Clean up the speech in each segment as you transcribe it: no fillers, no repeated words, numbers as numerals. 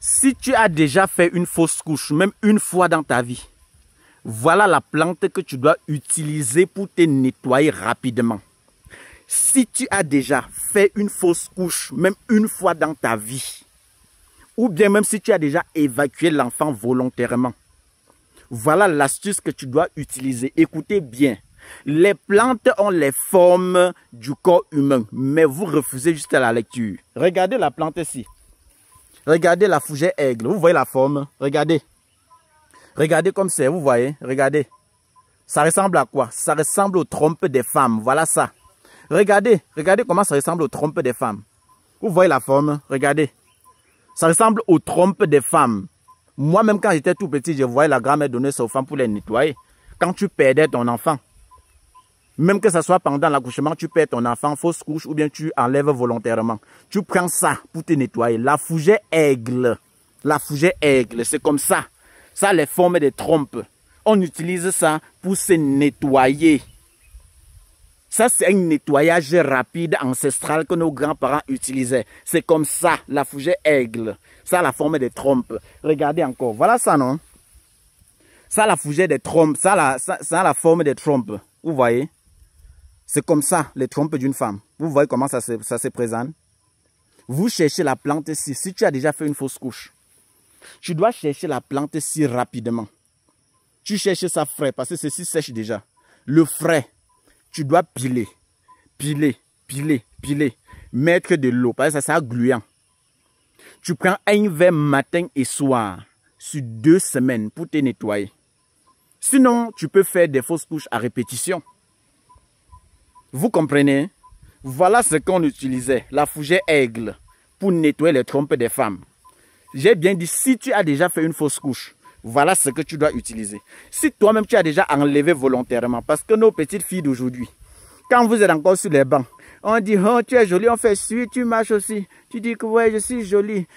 Si tu as déjà fait une fausse couche, même une fois dans ta vie, voilà la plante que tu dois utiliser pour te nettoyer rapidement. Si tu as déjà fait une fausse couche, même une fois dans ta vie, ou bien même si tu as déjà évacué l'enfant volontairement, voilà l'astuce que tu dois utiliser. Écoutez bien, les plantes ont les formes du corps humain, mais vous refusez juste la lecture. Regardez la plante ici. Regardez la fougère aigle. Vous voyez la forme? Regardez. Regardez comme c'est, vous voyez? Regardez. Ça ressemble à quoi? Ça ressemble aux trompes des femmes. Voilà ça. Regardez. Regardez comment ça ressemble aux trompes des femmes. Vous voyez la forme? Regardez. Ça ressemble aux trompes des femmes. Moi-même, quand j'étais tout petit, je voyais la grand-mère donner ça aux femmes pour les nettoyer. Quand tu perdais ton enfant, même que ce soit pendant l'accouchement, tu perds ton enfant, fausse couche, ou bien tu enlèves volontairement. Tu prends ça pour te nettoyer. La fougère aigle. La fougère aigle, c'est comme ça. Ça, les formes des trompes. On utilise ça pour se nettoyer. Ça, c'est un nettoyage rapide, ancestral que nos grands-parents utilisaient. C'est comme ça, la fougère aigle. Ça, la forme des trompes. Regardez encore. Voilà ça, non? Ça, la fougère des trompes. Ça, la forme des trompes. Vous voyez? C'est comme ça, les trompes d'une femme. Vous voyez comment ça se présente? Vous cherchez la plante ici. Si tu as déjà fait une fausse couche, tu dois chercher la plante ici rapidement. Tu cherches ça frais parce que ceci sèche déjà. Le frais, tu dois piler, piler, piler, piler. Mettre de l'eau parce que ça sera gluant. Tu prends un verre matin et soir sur 2 semaines pour te nettoyer. Sinon, tu peux faire des fausses couches à répétition. Vous comprenez? Voilà ce qu'on utilisait, la fougère aigle, pour nettoyer les trompes des femmes. J'ai bien dit, si tu as déjà fait une fausse couche, voilà ce que tu dois utiliser. Si toi-même tu as déjà enlevé volontairement, parce que nos petites filles d'aujourd'hui, quand vous êtes encore sur les bancs, on dit, oh, tu es jolie, on fait suivre, tu marches aussi. Tu dis que ouais, je suis jolie.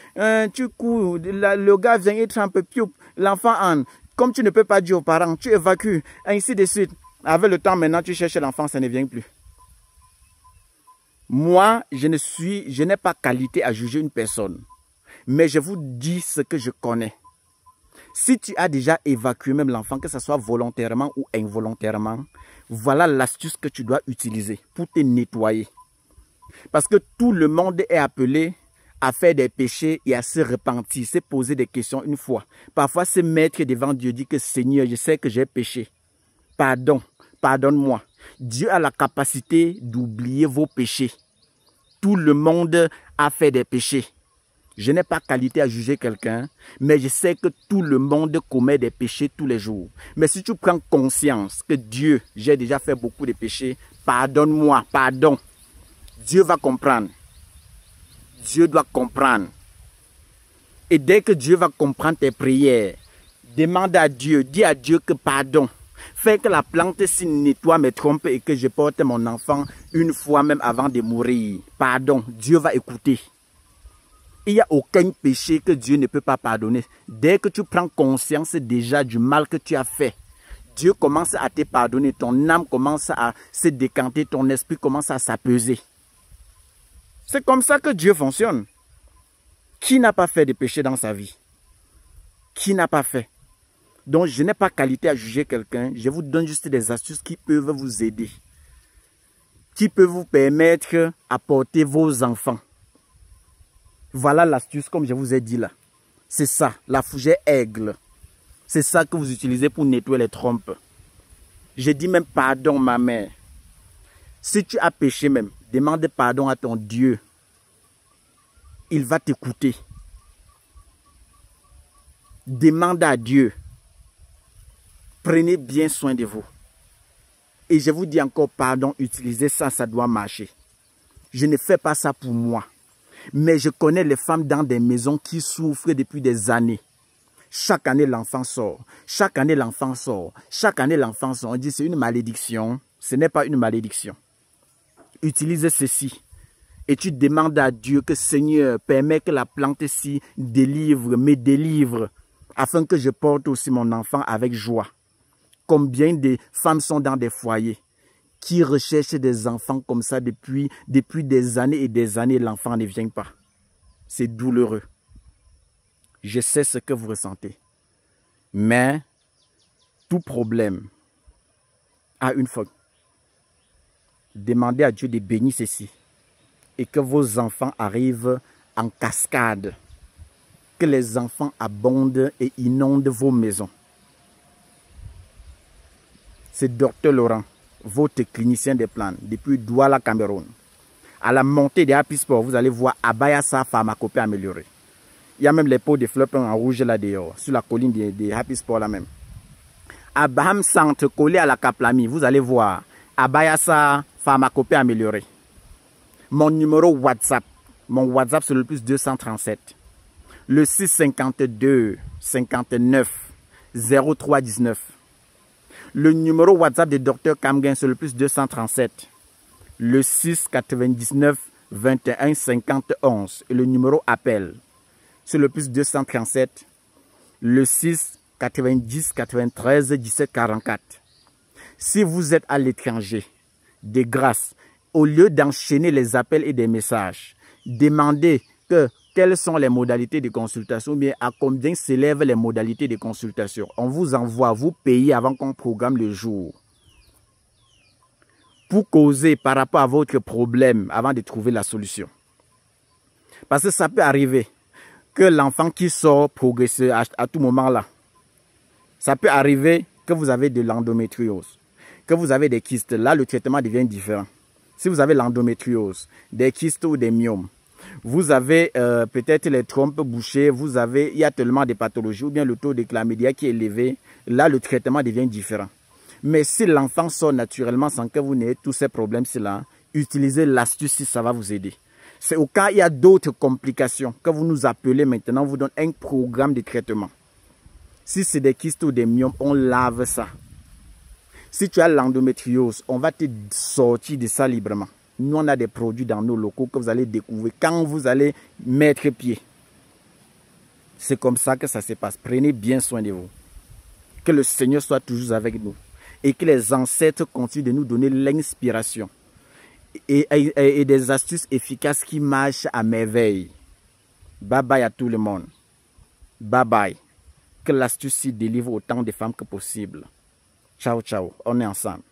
Tu cours, le gars vient, il trempe, piou, l'enfant en. Comme tu ne peux pas dire aux parents, tu évacues, ainsi de suite. Avec le temps, maintenant, tu cherches l'enfant, ça ne vient plus. Moi, je n'ai pas qualité à juger une personne. Mais je vous dis ce que je connais. Si tu as déjà évacué même l'enfant, que ce soit volontairement ou involontairement, voilà l'astuce que tu dois utiliser pour te nettoyer. Parce que tout le monde est appelé à faire des péchés et à se repentir, se poser des questions une fois. Parfois, se mettre devant Dieu, dire que Seigneur, je sais que j'ai péché. Pardon, pardonne-moi. Dieu a la capacité d'oublier vos péchés. Tout le monde a fait des péchés. Je n'ai pas qualité à juger quelqu'un, mais je sais que tout le monde commet des péchés tous les jours. Mais si tu prends conscience que Dieu, j'ai déjà fait beaucoup de péchés, pardonne-moi, pardon. Dieu va comprendre. Dieu doit comprendre. Et dès que Dieu va comprendre tes prières, demande à Dieu, dis à Dieu que pardon. Fais que la plante s'y nettoie mes trompes et que je porte mon enfant une fois même avant de mourir. Pardon, Dieu va écouter. Il n'y a aucun péché que Dieu ne peut pas pardonner. Dès que tu prends conscience déjà du mal que tu as fait, Dieu commence à te pardonner. Ton âme commence à se décanter, ton esprit commence à s'apaiser. C'est comme ça que Dieu fonctionne. Qui n'a pas fait de péché dans sa vie? Qui n'a pas fait? Donc, je n'ai pas qualité à juger quelqu'un. Je vous donne juste des astuces qui peuvent vous aider. Qui peuvent vous permettre à porter vos enfants. Voilà l'astuce comme je vous ai dit là. C'est ça, la fougère aigle. C'est ça que vous utilisez pour nettoyer les trompes. Je dis même pardon ma mère. Si tu as péché même, demande pardon à ton Dieu. Il va t'écouter. Demande à Dieu. Prenez bien soin de vous. Et je vous dis encore pardon, utilisez ça, ça doit marcher. Je ne fais pas ça pour moi. Mais je connais les femmes dans des maisons qui souffrent depuis des années. Chaque année, l'enfant sort. Chaque année, l'enfant sort. Chaque année, l'enfant sort. On dit c'est une malédiction. Ce n'est pas une malédiction. Utilise ceci. Et tu demandes à Dieu que Seigneur, permet que la plante-ci me délivre, afin que je porte aussi mon enfant avec joie. Combien de femmes sont dans des foyers qui recherchent des enfants comme ça depuis des années et des années, l'enfant ne vient pas. C'est douloureux. Je sais ce que vous ressentez. Mais tout problème a une fin. Demandez à Dieu de bénir ceci et que vos enfants arrivent en cascade. Que les enfants abondent et inondent vos maisons. C'est Dr Laurent, votre clinicien des plantes, depuis Douala, Cameroun. À la montée des Happy Sport, vous allez voir Abayasa pharmacopée améliorée. Il y a même les pots de fleurs en rouge là dehors, sur la colline des Happy Sport là même. À Baham Centre, collé à la Kaplami, vous allez voir Abayasa pharmacopée améliorée. Mon numéro WhatsApp, mon WhatsApp c'est le plus 237. Le 652 59 03 19. Le numéro WhatsApp de Dr Kamgen c'est le plus 237. Le 6 99 21 50 11. Et le numéro appel c'est le plus 237. Le 6 90 93 17 44. Si vous êtes à l'étranger, de grâce, au lieu d'enchaîner les appels et des messages, demandez quelles sont les modalités de consultation, ou bien à combien s'élèvent les modalités de consultation. On vous envoie, vous payez avant qu'on programme le jour. Pour causer par rapport à votre problème avant de trouver la solution. Parce que ça peut arriver que l'enfant qui sort progresse à tout moment là. Ça peut arriver que vous avez de l'endométriose, que vous avez des kystes. Là, le traitement devient différent. Si vous avez l'endométriose, des kystes ou des myomes, vous avez peut-être les trompes bouchées, il y a tellement de pathologies, ou bien le taux de chlamydia qui est élevé, là, le traitement devient différent. Mais si l'enfant sort naturellement sans que vous n'ayez tous ces problèmes-là, utilisez l'astuce si ça va vous aider. C'est au cas où il y a d'autres complications que vous nous appelez maintenant, on vous donne un programme de traitement. Si c'est des kystes ou des myomes, on lave ça. Si tu as l'endométriose, on va te sortir de ça librement. Nous, on a des produits dans nos locaux que vous allez découvrir quand vous allez mettre pied. C'est comme ça que ça se passe. Prenez bien soin de vous. Que le Seigneur soit toujours avec nous. Et que les ancêtres continuent de nous donner l'inspiration. Et des astuces efficaces qui marchent à merveille. Bye bye à tout le monde. Bye bye. Que l'astuce s'y délivre autant de femmes que possible. Ciao, ciao. On est ensemble.